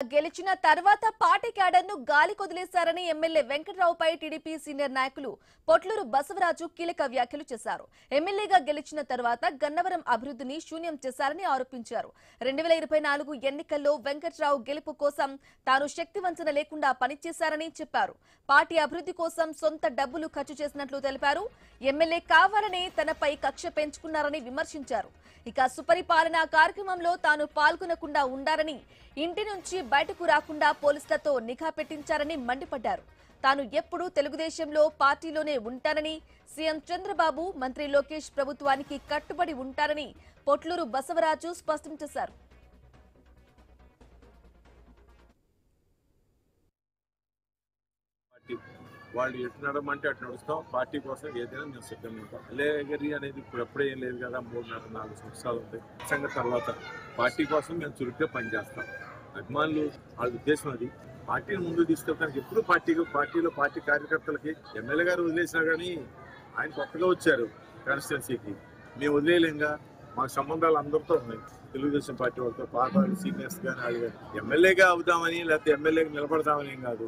గెలిచిన తర్వాత పార్టీ క్యాడర్ను గాలి కొదిలేశారని ఎమ్మెల్యే వెంకట్రావుపై టీడీపీ సీనియర్ నాయకులు పొట్లూరు బసవరాజు కీలక వ్యాఖ్యలు చేశారు. ఎమ్మెల్యేగా గెలిచిన తర్వాత గన్నవరం అభివృద్ధిని శూన్యం చేశారని ఆరోపించారు. 2024 ఎన్నికల్లో వెంకట్రావు గెలుపు కోసం తాను శక్తివంచన లేకుండా పనిచేశారని చెప్పారు. పార్టీ అభివృద్ధి కోసం సొంత డబ్బులు ఖర్చు చేసినట్లు తెలిపారు. ఎమ్మెల్యే కావాలనే తనపై కక్ష పెంచుకున్నారని విమర్శించారు. ఇక సుపరిపాలన కార్యక్రమంలో తాను పాల్గొనకుండా ఉండారని, ఇంటి నుంచి బయటకు రాకుండా పోలీసులతో నిఘా పెట్టించారని మండిపడ్డారు. తాను ఎప్పుడూ తెలుగుదేశంలో పార్టీలోనే ఉంటానని, సీఎం చంద్రబాబు, మంత్రి లోకేష్ ప్రభుత్వానికి కట్టుబడి ఉంటారని పొట్లూరు బసవరాజు స్పష్టం చేశారు. వాళ్ళు ఎటు నడమంటే అటు నడుస్తాం. పార్టీ కోసం ఏదైనా మేము సిద్ధంగా ఉంటాం. లేగరి అనేది ఇప్పుడు ఎప్పుడే ఏం లేదు కదా, 3-4 సంవత్సరాలు ఉంటాయి. సంగతి తర్వాత పార్టీ కోసం మేము చురుగ్గా పనిచేస్తాం. అభిమానులు వాళ్ళ ఉద్దేశం అది. పార్టీని ముందు తీసుకెళ్తానికి ఎప్పుడు పార్టీలో పార్టీ కార్యకర్తలకి ఎమ్మెల్యే గారు వదిలేసినా కానీ ఆయన కొత్తగా వచ్చారు కాన్స్టిట్యున్సీకి, మేము వదిలేయలేంగా. మాకు సంబంధాలు అందరితో ఉన్నాయి, తెలుగుదేశం పార్టీ వాళ్ళతో, పాత సీనియర్స్ కానీ వాళ్ళు కానీ. ఎమ్మెల్యేగా అవుదామని లేకపోతే ఎమ్మెల్యేగా నిలబడతామని ఏం కాదు.